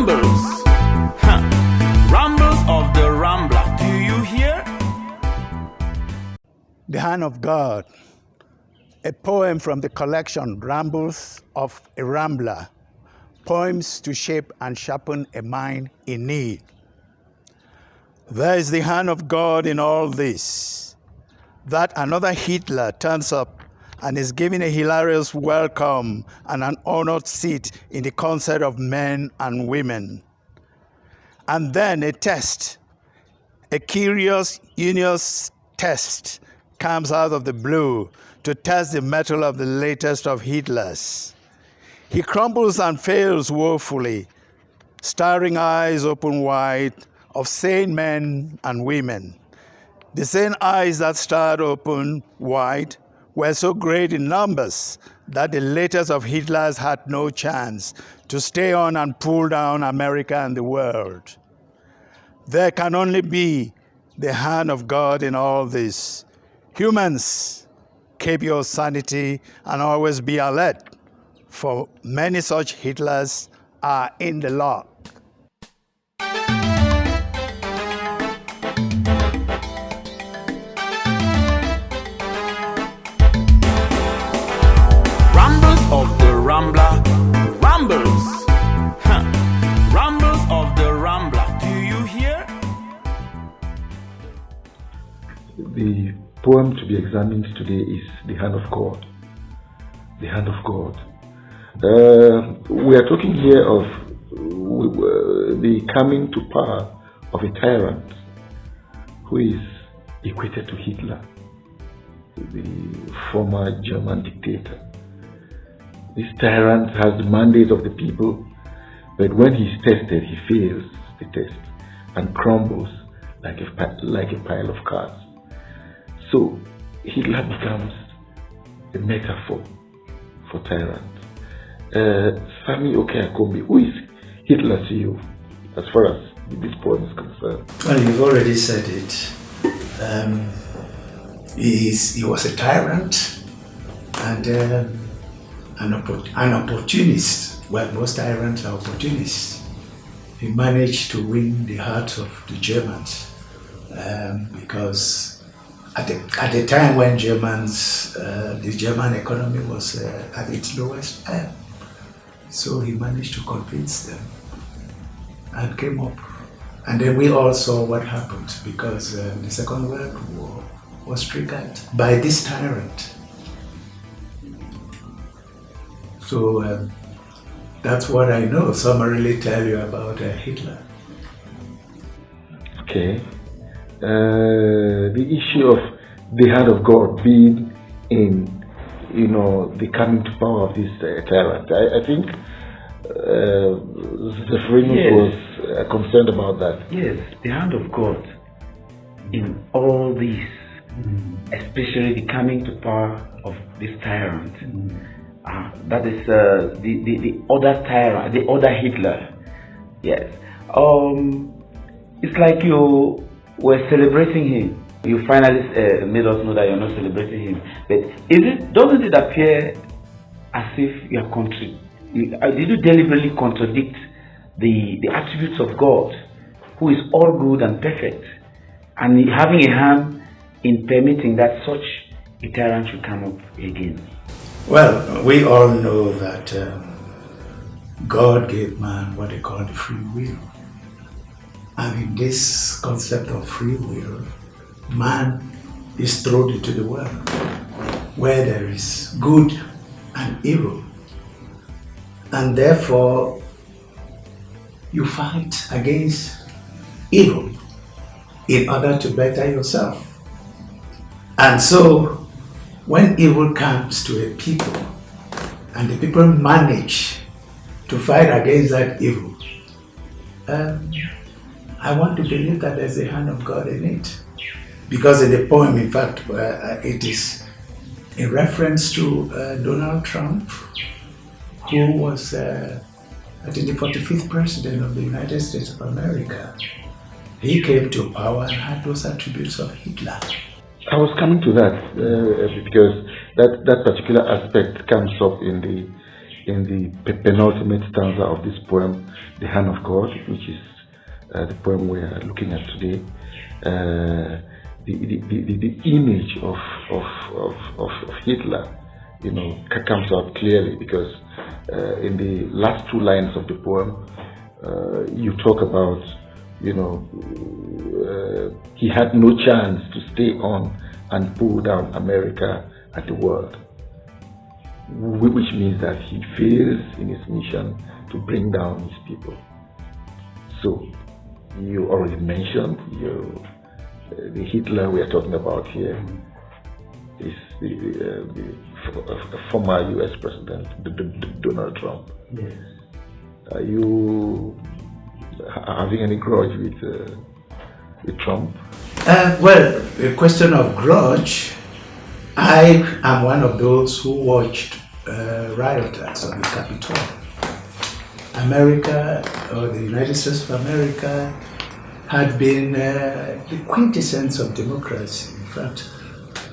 Rambles. Rambles of the Rambler. Do you hear? The Hand of God, a poem from the collection Rambles of a Rambler, poems to shape and sharpen a mind in need. There is the hand of God in all this, that another Hitler turns up and is given a hilarious welcome and an honored seat in the concert of men and women. And then a test, a curious, unious test, comes out of the blue to test the mettle of the latest of Hitlers. He crumbles and fails woefully, staring eyes open wide of sane men and women. The same eyes that stared open wide were so great in numbers that the latest of Hitlers had no chance to stay on and pull down America and the world. There can only be the hand of God in all this. Humans, keep your sanity and always be alert, for many such Hitlers are in the lot. Of the Rambler, Rambles. Rambles of the Rambler. Do you hear? The poem to be examined today is The Hand of God. The Hand of God. We are talking here of the coming to power of a tyrant who is equated to Hitler, the former German dictator. This tyrant has the mandate of the people, but when he's tested, he fails the test and crumbles like a pile of cards. So Hitler becomes a metaphor for tyrant. Sammy Akombi, who is Hitler to you, as far as this poem is concerned? Well, you've already said it. He was a tyrant and an opportunist. Well, most tyrants are opportunists. He managed to win the hearts of the Germans because at the time when the German economy was at its lowest ebb, so he managed to convince them and came up. And then we all saw what happened because the Second World War was triggered by this tyrant. So that's what I know, summarily tell you about Hitler. Okay. The issue of the hand of God being in, the coming to power of this tyrant. I think Zephyrinus was concerned about that. Yes, the hand of God in all this, especially the coming to power of this tyrant. That is the other tyrant, the other Hitler. Yes. It's like you were celebrating him. You finally made us know that you're not celebrating him. But doesn't it appear as if you are did you deliberately contradict the attributes of God, who is all good and perfect, and having a hand in permitting that such a tyrant should come up again? Well, we all know that God gave man what they call the free will. And in this concept of free will, man is thrown into the world where there is good and evil. And therefore, you fight against evil in order to better yourself. And so, when evil comes to a people and the people manage to fight against that evil, I want to believe that there's a hand of God in it. Because in the poem, in fact, it is in reference to Donald Trump, who was, I think, the 45th president of the United States of America. He came to power and had those attributes of Hitler. I was coming to that because that particular aspect comes up in in the penultimate stanza of this poem, The Hand of God, which is the poem we are looking at today. The image of Hitler, comes out clearly, because in the last two lines of the poem, you talk about, he had no chance to stay on and pull down America and the world, which means that he fails in his mission to bring down his people. So, you already mentioned the Hitler we are talking about here is the former U.S. President, Donald Trump. Yes. Are you having any grudge with Trump? Well, a question of grudge. I am one of those who watched rioters on the Capitol. America, or the United States of America, had been the quintessence of democracy. In fact,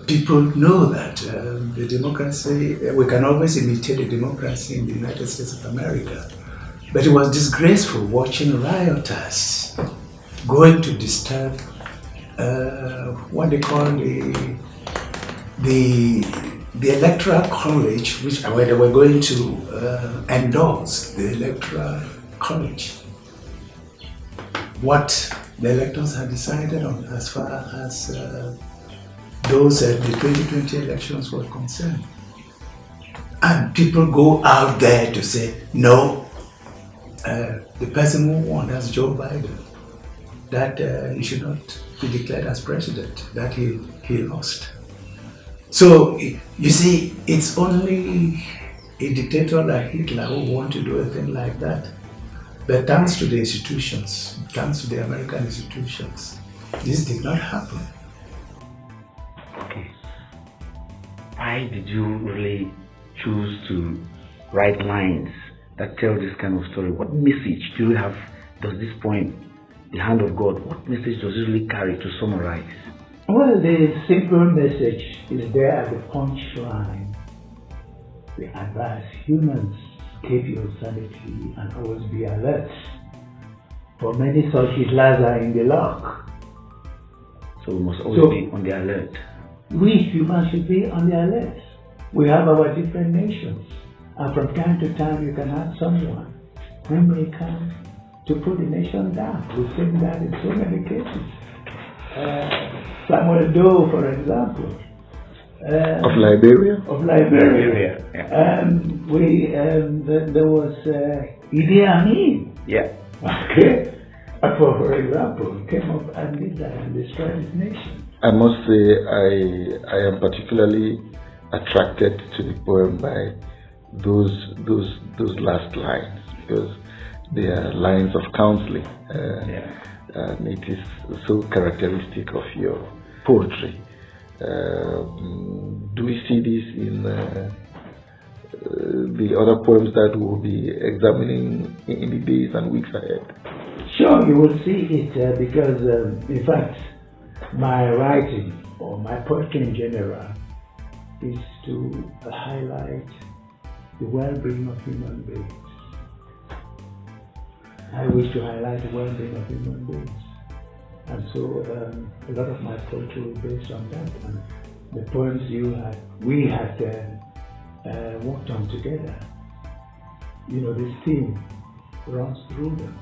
people know that the democracy, we can always imitate the democracy in the United States of America. But it was disgraceful watching rioters going to disturb what they call the Electoral College, where they were going to endorse the Electoral College. What the electors had decided on as far as those the 2020 elections were concerned. And people go out there to say, no, the person who won, that's Joe Biden, that he should not be declared as president, that he lost. So, you see, it's only a dictator like Hitler who want to do a thing like that. But thanks to the institutions, thanks to the American institutions, this did not happen. Okay. Why did you really choose to write lines that tell this kind of story? What message do you have, does this poem, The Hand of God, what message does it really carry to summarize? Well, the simple message is there at the punchline. We advise humans, keep your sanity and always be alert. For many such Hitlers are in the lock. So we must always be on the alert. We humans should be on the alert. We have our different nations. And from time to time you can have someone who may come to put the nation down. We've seen that in so many cases. Samuel Doe, for example. Of Liberia? Of Liberia. Yeah. There was Idi Amin. Yeah. Okay. For example, came up and did that and destroyed his nation. I must say I am particularly attracted to the poem by those last lines, because they are lines of counseling. And it is so characteristic of your poetry. Do we see this in the other poems that we will be examining in the days and weeks ahead? Sure, you will see it because, in fact, my writing or my poetry in general is to highlight the well-being of human beings. I wish to highlight the well-being of human beings. And so a lot of my poetry is based on that. And the poems we had worked on together, this theme runs through them.